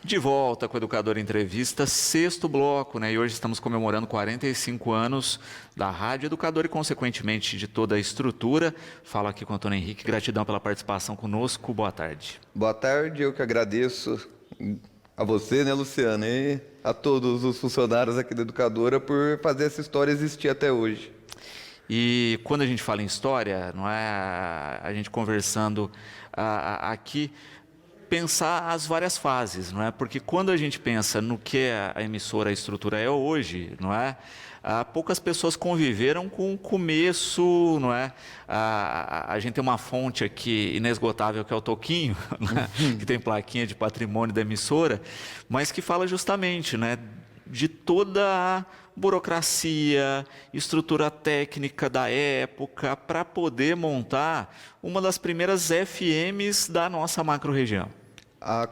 De volta com o Educador Entrevista, sexto bloco, né? E hoje estamos comemorando 45 anos da Rádio Educador e, consequentemente, de toda a estrutura. Falo aqui com o Antônio Henrique, gratidão pela participação conosco. Boa tarde. Boa tarde, eu que agradeço a você, né, Luciana, e a todos os funcionários aqui da Educadora por fazer essa história existir até hoje. E quando a gente fala em história, não é a gente conversando aqui, pensar as várias fases, não é? Porque quando a gente pensa no que a emissora, a estrutura é hoje, não é? Poucas pessoas conviveram com o começo, não é? A gente tem uma fonte aqui inesgotável que é o Toquinho, né? Que tem plaquinha de patrimônio da emissora, mas que fala justamente, né, de toda a burocracia, estrutura técnica da época para poder montar uma das primeiras FMs da nossa macro-região.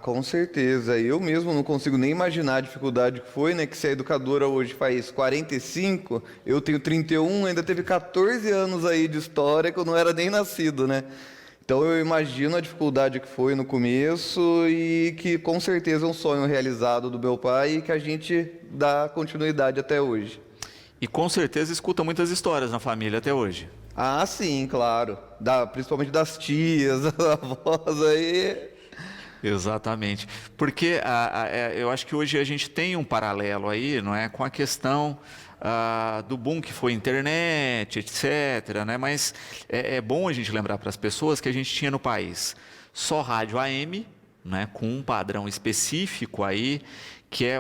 Com certeza. Eu mesmo não consigo nem imaginar a dificuldade que foi, né? Que se a Educadora hoje faz 45, eu tenho 31, ainda teve 14 anos aí de história que eu não era nem nascido, né? Então eu imagino a dificuldade que foi no começo e que com certeza é um sonho realizado do meu pai e que a gente dá continuidade até hoje. E com certeza escuta muitas histórias na família até hoje. Sim, claro. Principalmente das tias, das avós aí. Exatamente, porque eu acho que hoje a gente tem um paralelo aí, não é, com a questão do boom que foi a internet, etc., né? Mas é bom a gente lembrar para as pessoas que a gente tinha no país só rádio AM, né, com um padrão específico aí, que é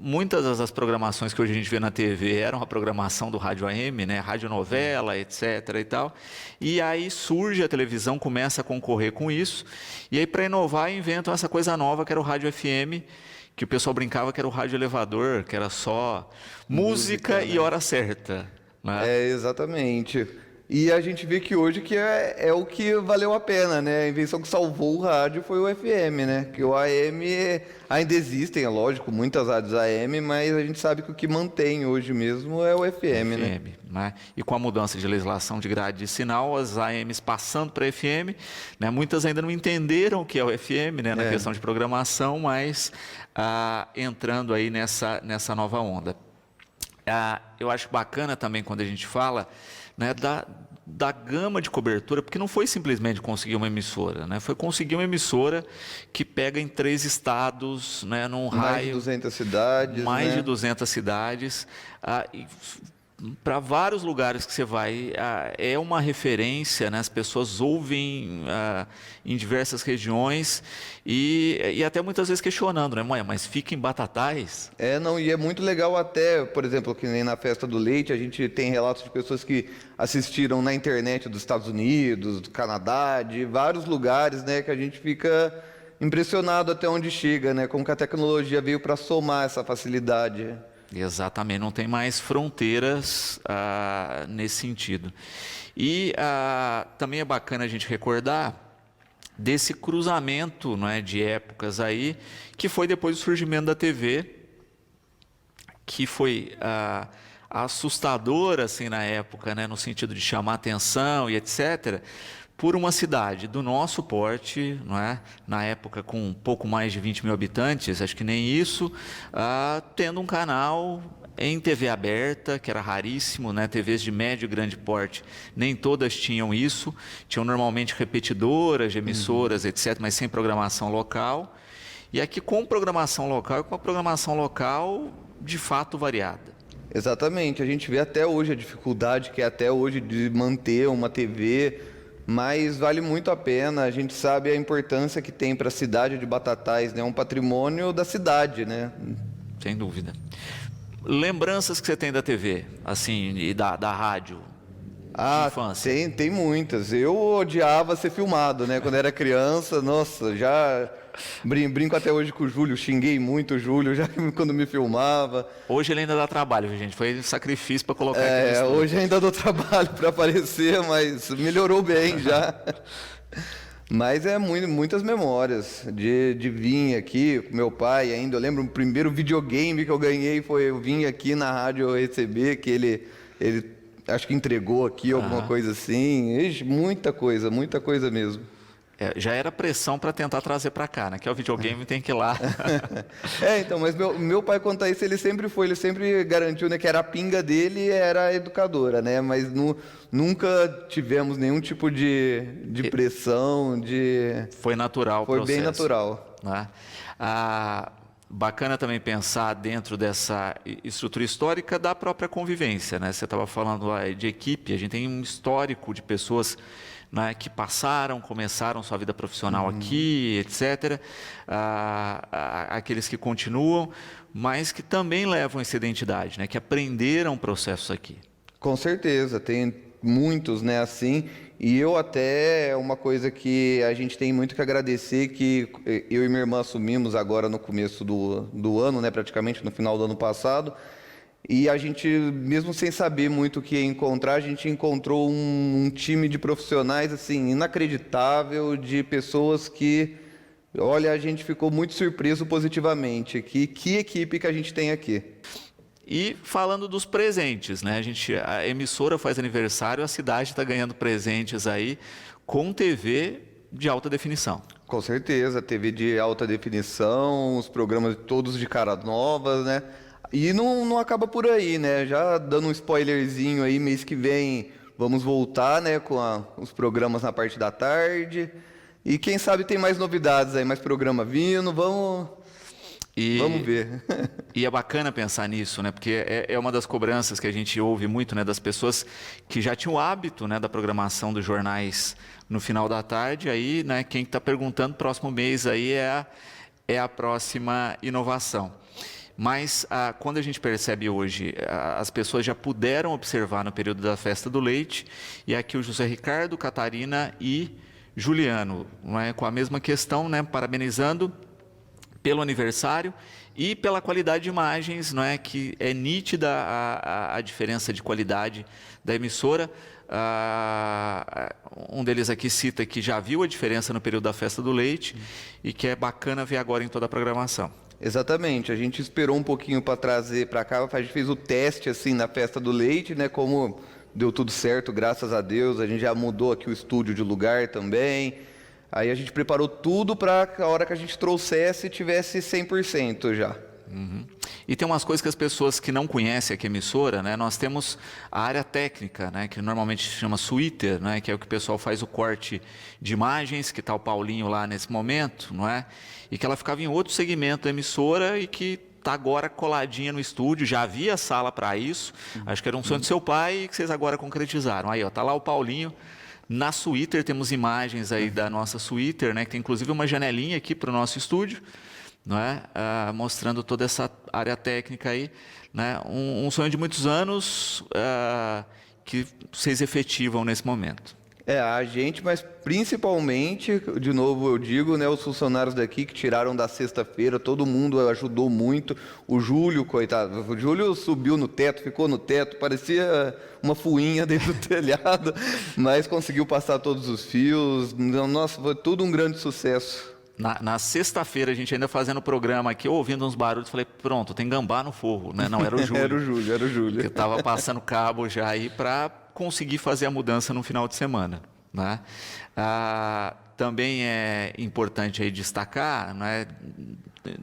muitas das programações que hoje a gente vê na TV eram a programação do rádio AM, né, radionovela, etc. e tal. E aí surge a televisão, começa a concorrer com isso, e aí para inovar inventam essa coisa nova que era o rádio FM, que o pessoal brincava que era o rádio elevador, que era só música e hora certa, né? Exatamente. E a gente vê que hoje que é o que valeu a pena, né? A invenção que salvou o rádio foi o FM, né? Que o AM ainda existem, é lógico, muitas rádios AM, mas a gente sabe que o que mantém hoje mesmo é o FM, né? E com a mudança de legislação de grade de sinal, as AMs passando para FM, né? Muitas ainda não entenderam o que é o FM, né? Na questão de programação, mas entrando aí nessa nova onda. Eu acho bacana também quando a gente fala, né, da gama de cobertura, porque não foi simplesmente conseguir uma emissora, né? Foi conseguir uma emissora que pega em 3 estados, né, num raio... Mais de 200 cidades, mais de 200 cidades, para vários lugares que você vai, é uma referência, né? As pessoas ouvem em diversas regiões e até muitas vezes questionando, né, mãe, mas fica em Batatais? Não, e é muito legal até, por exemplo, que nem na Festa do Leite, a gente tem relatos de pessoas que assistiram na internet dos Estados Unidos, do Canadá, de vários lugares, né, que a gente fica impressionado até onde chega, né, como que a tecnologia veio para somar essa facilidade. Exatamente, não tem mais fronteiras nesse sentido. E também é bacana a gente recordar desse cruzamento, não é, de épocas aí, que foi depois do surgimento da TV, que foi assustador assim, na época, né, no sentido de chamar atenção e etc., por uma cidade do nosso porte, não é? Na época com um pouco mais de 20 mil habitantes, acho que nem isso, tendo um canal em TV aberta, que era raríssimo, né? TVs de médio e grande porte, nem todas tinham isso, tinham normalmente repetidoras de emissoras, etc., mas sem programação local, e aqui com programação local e com a programação local de fato variada. Exatamente, a gente vê até hoje a dificuldade que é até hoje de manter uma TV, mas vale muito a pena. A gente sabe a importância que tem para a cidade de Batatais, né? É um patrimônio da cidade, né? Sem dúvida. Lembranças que você tem da TV, assim, e da rádio? De infância? Tem muitas. Eu odiava ser filmado, né? Quando era criança, nossa, já brinco até hoje com o Júlio, xinguei muito o Júlio já quando me filmava. Hoje ele ainda dá trabalho, viu, gente? Foi sacrifício para colocar aqui no hoje ainda dou trabalho para aparecer, mas melhorou bem já. Mas muitas memórias de vir aqui com meu pai ainda. Eu lembro o primeiro videogame que eu ganhei foi eu vim aqui na rádio receber, que ele acho que entregou aqui alguma coisa assim. Muita coisa mesmo. Já era pressão para tentar trazer para cá, né? Que é o videogame, tem que ir lá. Então, mas meu pai conta isso, ele sempre garantiu, né, que era a pinga dele, era a educadora, né? Mas nunca tivemos nenhum tipo de pressão, Foi natural o Foi processo. bem natural. Né? Bacana também pensar dentro dessa estrutura histórica da própria convivência, né? Você estava falando lá de equipe, a gente tem um histórico de pessoas, né, que começaram sua vida profissional aqui, etc. Aqueles que continuam, mas que também levam essa identidade, né? Que aprenderam processos aqui. Com certeza, tem muitos, né, assim, e eu até, uma coisa que a gente tem muito que agradecer, que eu e minha irmã assumimos agora no começo do ano, né, praticamente no final do ano passado, e a gente, mesmo sem saber muito o que ia encontrar, a gente encontrou um time de profissionais, assim, inacreditável, de pessoas que, olha, a gente ficou muito surpreso positivamente. Que equipe que a gente tem aqui. E falando dos presentes, né? A emissora faz aniversário, a cidade está ganhando presentes aí com TV de alta definição. Com certeza, TV de alta definição, os programas todos de caras novas, né? E não acaba por aí, né? Já dando um spoilerzinho aí, mês que vem vamos voltar, né, com os programas na parte da tarde. E quem sabe tem mais novidades aí, mais programa vindo, vamos ver. E é bacana pensar nisso, né? Porque é uma das cobranças que a gente ouve muito, né, das pessoas que já tinham o hábito, né, da programação dos jornais no final da tarde. Aí, né, quem está perguntando, próximo mês aí é a próxima inovação. Mas quando a gente percebe hoje, as pessoas já puderam observar no período da Festa do Leite, e aqui o José Ricardo, Catarina e Juliano, não é? Com a mesma questão, né, parabenizando pelo aniversário e pela qualidade de imagens, não é? Que é nítida a diferença de qualidade da emissora. Um deles aqui cita que já viu a diferença no período da Festa do Leite e que é bacana ver agora em toda a programação. Exatamente, a gente esperou um pouquinho para trazer para cá, a gente fez o teste assim na Festa do Leite, né? Como deu tudo certo, graças a Deus, a gente já mudou aqui o estúdio de lugar também. Aí a gente preparou tudo para a hora que a gente trouxesse tivesse 100% já. Uhum. E tem umas coisas que as pessoas que não conhecem aqui a emissora, né? Nós temos a área técnica, né? Que normalmente se chama Suíter, né? Que é o que o pessoal faz o corte de imagens, que está o Paulinho lá nesse momento, não é? E que ela ficava em outro segmento da emissora e que está agora coladinha no estúdio. Já havia sala para isso. Acho que era um sonho do seu pai e que vocês agora concretizaram. Aí, ó, tá lá o Paulinho. Na Suíter temos imagens aí da nossa Suíter, né? Que tem inclusive uma janelinha aqui para o nosso estúdio, não é? Mostrando toda essa área técnica aí, né? Um sonho de muitos anos que vocês efetivam nesse momento. A gente, mas principalmente, de novo eu digo, né, os funcionários daqui que tiraram da sexta-feira, todo mundo ajudou muito. O Júlio, coitado, o Júlio subiu no teto, ficou no teto, parecia uma fuinha dentro do telhado, mas conseguiu passar todos os fios. Nossa, foi tudo um grande sucesso. Na sexta-feira, a gente ainda fazendo o programa aqui, eu ouvindo uns barulhos, falei, pronto, tem gambá no forro, né? Não, era o Júlio. Era o Júlio. Que estava passando cabo já aí para conseguir fazer a mudança no final de semana, né? Também é importante aí destacar, né,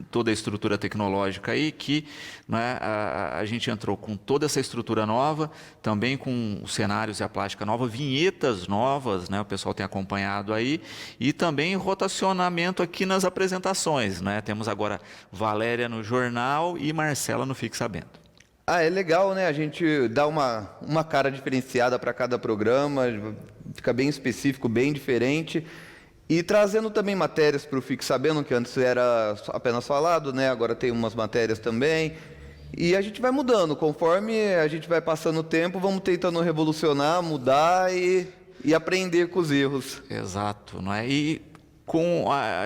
toda a estrutura tecnológica aí, que, né, a gente entrou com toda essa estrutura nova, também com os cenários e a plástica nova, vinhetas novas, né, o pessoal tem acompanhado aí, e também rotacionamento aqui nas apresentações, né? Temos agora Valéria no jornal e Marcela no Fique Sabendo. É legal, né? A gente dá uma cara diferenciada para cada programa, fica bem específico, bem diferente. E trazendo também matérias para o Fique Sabendo, que antes era apenas falado, né? Agora tem umas matérias também. E a gente vai mudando, conforme a gente vai passando o tempo, vamos tentando revolucionar, mudar e aprender com os erros. Exato, não é? E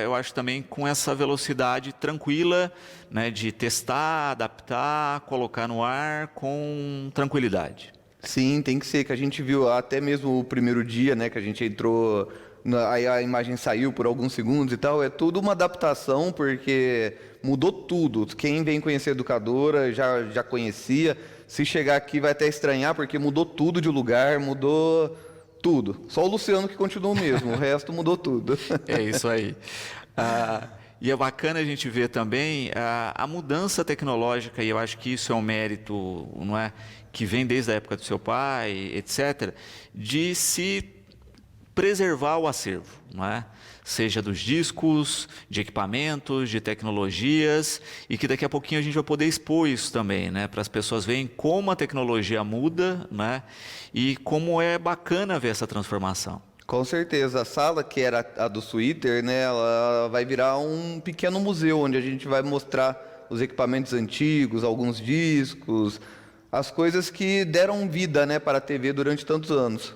eu acho também com essa velocidade tranquila, né, de testar, adaptar, colocar no ar com tranquilidade. Sim, tem que ser, que a gente viu até mesmo o primeiro dia, né, que a gente entrou, aí a imagem saiu por alguns segundos e tal, é tudo uma adaptação, porque mudou tudo. Quem vem conhecer a educadora já conhecia, se chegar aqui vai até estranhar, porque mudou tudo de lugar, mudou Tudo. Só o Luciano que continua o mesmo, o resto mudou tudo. É isso aí. E é bacana a gente ver também a mudança tecnológica, e eu acho que isso é um mérito, não é, que vem desde a época do seu pai, etc., de se preservar o acervo, não é? Seja dos discos, de equipamentos, de tecnologias, e que daqui a pouquinho a gente vai poder expor isso também, né? Para as pessoas verem como a tecnologia muda, né? E como é bacana ver essa transformação. Com certeza, a sala que era a do Twitter, né, ela vai virar um pequeno museu onde a gente vai mostrar os equipamentos antigos, alguns discos, as coisas que deram vida, né, para a TV durante tantos anos.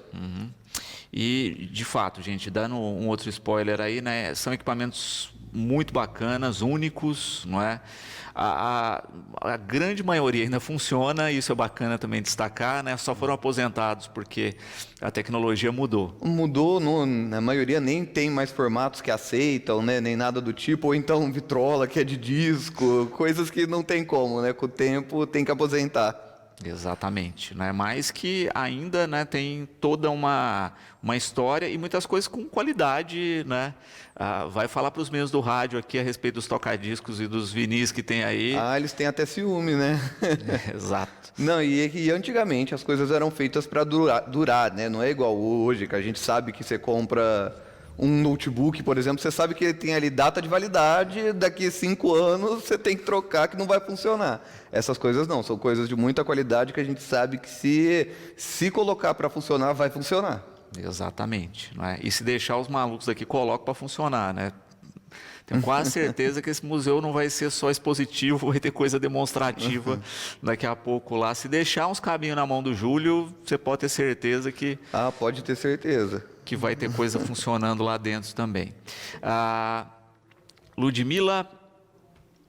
E, de fato, gente, dando um outro spoiler aí, né, são equipamentos muito bacanas, únicos, não é? A grande maioria ainda funciona, isso é bacana também destacar, né? Só foram aposentados porque a tecnologia mudou. Mudou, na maioria nem tem mais formatos que aceitam, né, nem nada do tipo, ou então vitrola que é de disco, coisas que não tem como, né, com o tempo tem que aposentar. Exatamente, né? Mas que ainda, né, tem toda uma história e muitas coisas com qualidade, né? Vai falar para os meninos do rádio aqui a respeito dos tocadiscos e dos vinis que tem aí. Ah, eles têm até ciúme, né? Exato. Não, e antigamente as coisas eram feitas para durar, né? Não é igual hoje, que a gente sabe que você compra um notebook, por exemplo, você sabe que ele tem ali data de validade, daqui a 5 anos você tem que trocar que não vai funcionar. Essas coisas não, são coisas de muita qualidade que a gente sabe que se colocar para funcionar, vai funcionar. Exatamente, não é? E se deixar os malucos aqui, colocam para funcionar, né? Tenho quase certeza que esse museu não vai ser só expositivo, vai ter coisa demonstrativa daqui a pouco lá. Se deixar uns cabinhos na mão do Júlio, você pode ter certeza que... Ah, pode ter certeza. Que vai ter coisa funcionando lá dentro também. Ludmila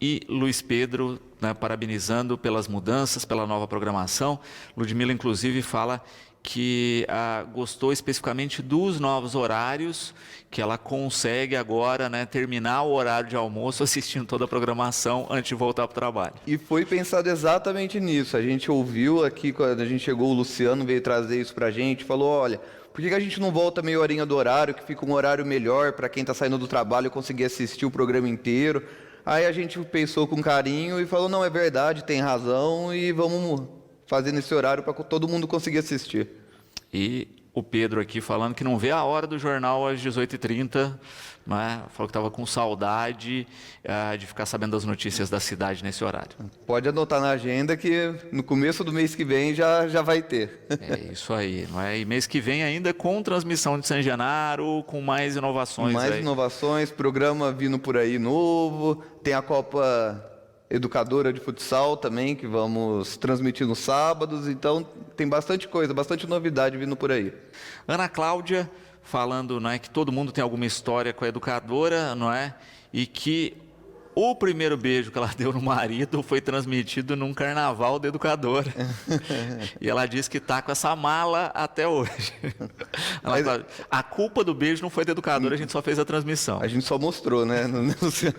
e Luiz Pedro, né, parabenizando pelas mudanças, pela nova programação. Ludmila, inclusive, fala que gostou especificamente dos novos horários, que ela consegue agora, né, terminar o horário de almoço assistindo toda a programação antes de voltar para o trabalho. E foi pensado exatamente nisso. A gente ouviu aqui, quando a gente chegou, o Luciano veio trazer isso pra gente, falou, olha, por que a gente não volta meia horinha do horário, que fica um horário melhor para quem está saindo do trabalho conseguir assistir o programa inteiro? Aí a gente pensou com carinho e falou, não, é verdade, tem razão, e vamos fazer nesse horário para todo mundo conseguir assistir. E o Pedro aqui falando que não vê a hora do jornal às 18h30, né? Falou que estava com saudade de ficar sabendo das notícias da cidade nesse horário. Pode anotar na agenda que no começo do mês que vem já vai ter. É isso aí, não é? E mês que vem ainda com transmissão de San Genaro, com mais inovações. Mais aí. inovações, programa vindo por aí novo, tem a Copa Educadora de Futsal também, que vamos transmitir nos sábados, então tem bastante coisa, bastante novidade vindo por aí. Ana Cláudia falando, não é, que todo mundo tem alguma história com a educadora, não é? E que o primeiro beijo que ela deu no marido foi transmitido num carnaval da educadora. E ela disse que está com essa mala até hoje. Mas... A culpa do beijo não foi da educadora, a gente só fez a transmissão. A gente só mostrou, né, Luciano?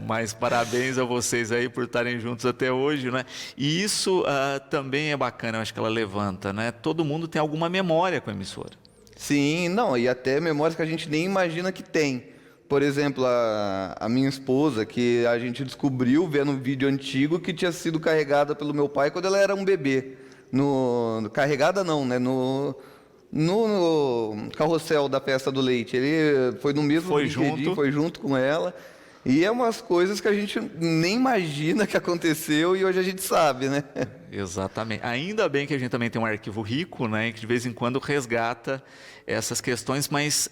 Mas parabéns a vocês aí por estarem juntos até hoje, né? E isso também é bacana, eu acho que ela levanta, né? Todo mundo tem alguma memória com a emissora. Sim, não, e até memórias que a gente nem imagina que tem. Por exemplo, a minha esposa, que a gente descobriu vendo um vídeo antigo que tinha sido carregada pelo meu pai quando ela era um bebê. Carregada não, né? No carrossel da festa do leite. Ele foi no mesmo brinquedinho, foi junto com ela. E é umas coisas que a gente nem imagina que aconteceu e hoje a gente sabe, né? Exatamente. Ainda bem que a gente também tem um arquivo rico, né? Que de vez em quando resgata essas questões, mas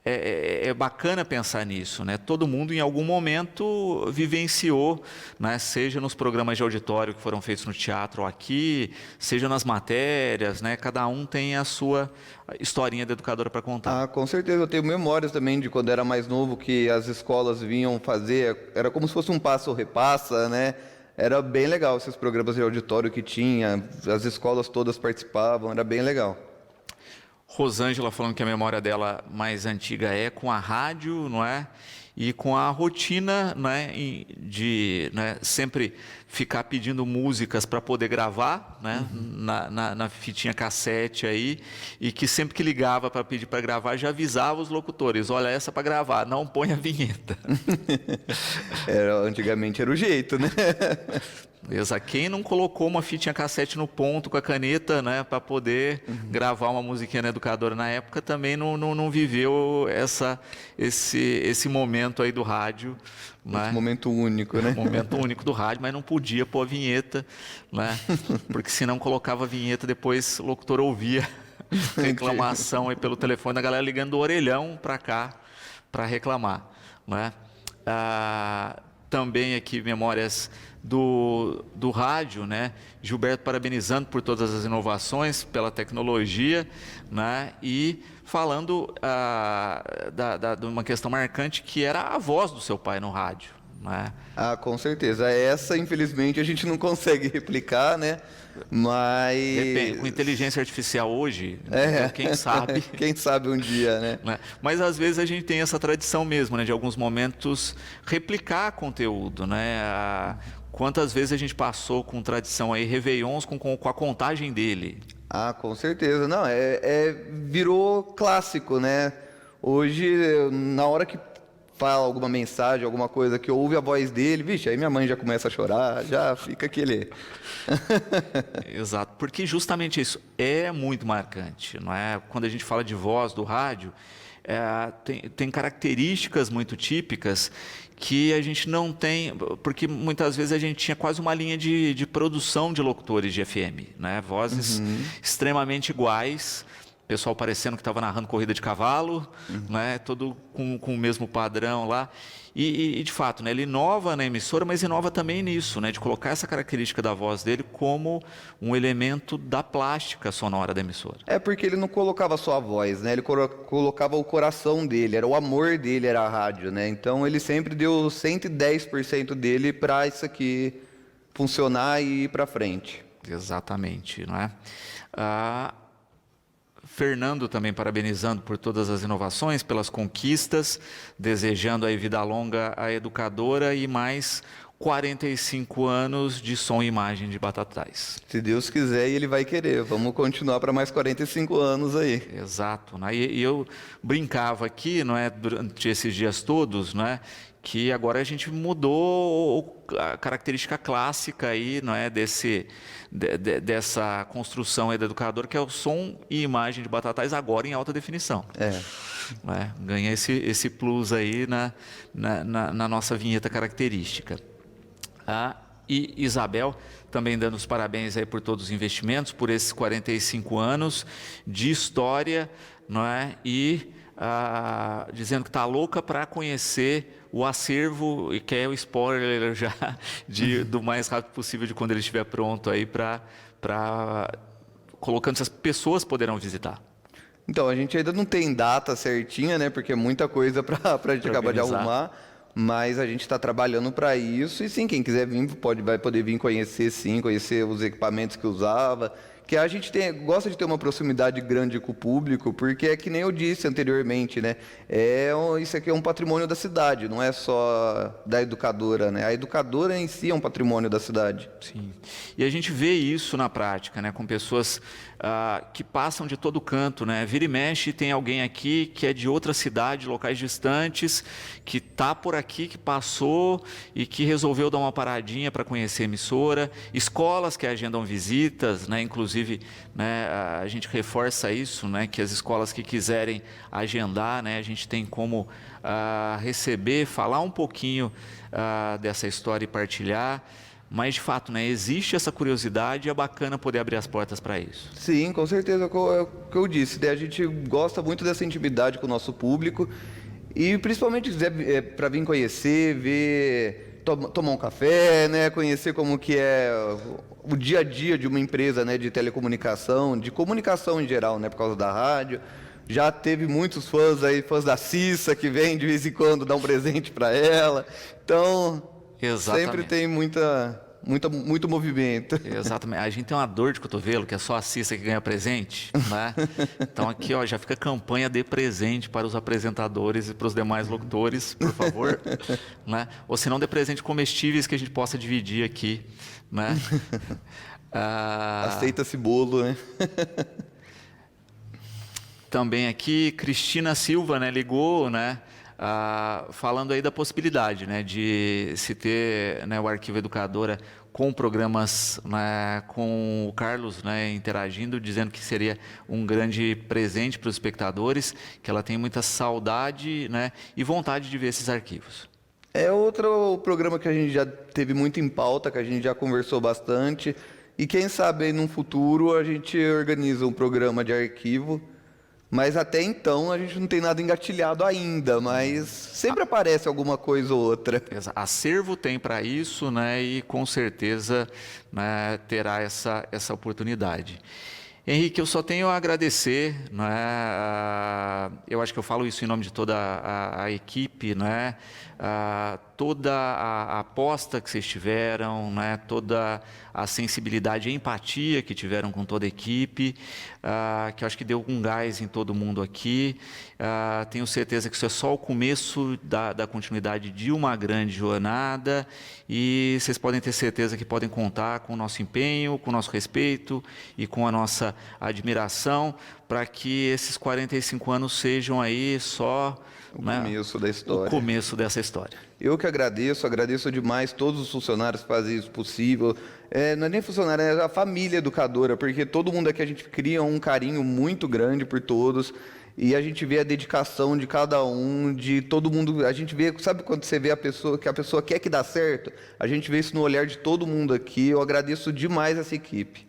é bacana pensar nisso, né? Todo mundo em algum momento vivenciou, né? Seja nos programas de auditório que foram feitos no teatro ou aqui, seja nas matérias, né? Cada um tem a sua historinha da educadora para contar. Ah, com certeza. Eu tenho memórias também de quando era mais novo, que as escolas vinham fazer, era como se fosse um passa ou repassa, né? Era bem legal esses programas de auditório que tinha, as escolas todas participavam, era bem legal. Rosângela falando que a memória dela mais antiga é com a rádio, não é? e com a rotina, né, de, né, sempre ficar pedindo músicas para poder gravar, né, na fitinha cassete aí, e que sempre que ligava para pedir para gravar, já avisava os locutores: olha, essa para gravar, não põe a vinheta. Antigamente era o jeito, né? Beleza. Quem não colocou uma fitinha cassete no ponto com a caneta, né, para poder gravar uma musiquinha na educadora na época, também não viveu esse momento aí do rádio, né? Esse momento único, né? Momento único do rádio, mas não podia pôr a vinheta, né? Porque se não colocava a vinheta, depois o locutor ouvia reclamação aí pelo telefone da galera ligando do orelhão para cá para reclamar, né? Também aqui memórias do rádio, né? Gilberto parabenizando por todas as inovações, pela tecnologia, né? E falando de uma questão marcante que era a voz do seu pai no rádio, né? Com certeza. Essa, infelizmente, a gente não consegue replicar, né? Mas... Depende, com inteligência artificial hoje, quem sabe... Quem sabe um dia, né? Mas às vezes a gente tem essa tradição mesmo, né? De alguns momentos replicar conteúdo, né? Quantas vezes a gente passou com tradição aí, réveillons com a contagem dele? Com certeza. Não, virou clássico, né? Hoje, na hora que fala alguma mensagem, alguma coisa, que ouve a voz dele, vixe, aí minha mãe já começa a chorar, já fica aquele... Exato, porque justamente isso é muito marcante, não é? Quando a gente fala de voz do rádio, tem características muito típicas que a gente não tem, porque muitas vezes a gente tinha quase uma linha de produção de locutores de FM, né? Vozes extremamente iguais, pessoal parecendo que estava narrando corrida de cavalo, né? Todo com o mesmo padrão lá. E de fato, né, ele inova na emissora, mas inova também nisso, né, de colocar essa característica da voz dele como um elemento da plástica sonora da emissora. Porque ele não colocava só a voz, né? Ele colocava o coração dele, era o amor dele, era a rádio, né? Então ele sempre deu 110% dele para isso aqui funcionar e ir para frente. Exatamente, não é? Fernando também parabenizando por todas as inovações, pelas conquistas, desejando aí vida longa à educadora e mais 45 anos de som e imagem de Batatais. Se Deus quiser, ele vai querer. Vamos continuar para mais 45 anos aí. Exato, né? E eu brincava aqui, não é, durante esses dias todos, não é, que agora a gente mudou a característica clássica aí, não é, dessa construção aí do educador, que é o som e imagem de Batatais agora em alta definição. Ganha esse plus aí na nossa vinheta característica. E Isabel também dando os parabéns aí por todos os investimentos, por esses 45 anos de história, não é? E dizendo que está louca para conhecer o acervo e quer o spoiler já do mais rápido possível de quando ele estiver pronto aí para colocando se as pessoas poderão visitar. Então, a gente ainda não tem data certinha, né? Porque é muita coisa para a gente acabar de arrumar. Mas a gente está trabalhando para isso. E sim, quem quiser vir vai poder vir conhecer, sim, conhecer os equipamentos que usava. Que a gente gosta de ter uma proximidade grande com o público, porque é que nem eu disse anteriormente, né? Isso aqui é um patrimônio da cidade, não é só da educadora, né? A educadora em si é um patrimônio da cidade. Sim. E a gente vê isso na prática, né? Com pessoas que passam de todo canto, né? Vira e mexe, tem alguém aqui que é de outra cidade, locais distantes, que está por aqui, que passou e que resolveu dar uma paradinha para conhecer a emissora. Escolas que agendam visitas, né? Inclusive, né, a gente reforça isso, né, que as escolas que quiserem agendar, né, a gente tem como receber, falar um pouquinho dessa história e partilhar. Mas, de fato, né, existe essa curiosidade e é bacana poder abrir as portas para isso. Sim, com certeza, é o que eu disse. A gente gosta muito dessa intimidade com o nosso público e, principalmente, para vir conhecer, ver, tomar um café, né, conhecer como que é o dia a dia de uma empresa, né, de telecomunicação, de comunicação em geral, né, por causa da rádio. Já teve muitos fãs aí, fãs da Cissa, que vem de vez em quando dar um presente para ela. Então, exatamente, sempre tem muita muito movimento. Exatamente. A gente tem uma dor de cotovelo que é só assista que ganha presente, né? Então aqui, ó, já fica a campanha de presente para os apresentadores e para os demais locutores, por favor, né? Ou se não, de presente comestíveis que a gente possa dividir aqui, né? Aceita-se bolo, né? Também aqui, Cristina Silva, né, ligou, né, falando aí da possibilidade, né, de se ter, né, o Arquivo Educadora com programas, né, com o Carlos, né, interagindo, dizendo que seria um grande presente para os espectadores, que ela tem muita saudade, né, e vontade de ver esses arquivos. É outro programa que a gente já teve muito em pauta, que a gente já conversou bastante. E quem sabe aí num futuro a gente organiza um programa de arquivo. Mas até então a gente não tem nada engatilhado ainda, mas sempre aparece alguma coisa ou outra. Acervo tem para isso, né, e com certeza, né, terá essa oportunidade. Henrique, eu só tenho a agradecer, né, eu acho que eu falo isso em nome de toda a equipe, né, toda a aposta que vocês tiveram, né, toda a sensibilidade e empatia que tiveram com toda a equipe, que eu acho que deu um gás em todo mundo aqui. Tenho certeza que isso é só o começo da continuidade de uma grande jornada e vocês podem ter certeza que podem contar com o nosso empenho, com o nosso respeito e com a nossa admiração para que esses 45 anos sejam aí só o começo da história. O começo dessa história. Eu que agradeço demais todos os funcionários que fazem isso possível. Não é nem funcionário, é a família educadora, porque todo mundo aqui a gente cria um carinho muito grande por todos. E a gente vê a dedicação de cada um, de todo mundo. A gente vê, sabe quando você vê a pessoa, que a pessoa quer que dá certo? A gente vê isso no olhar de todo mundo aqui. Eu agradeço demais essa equipe.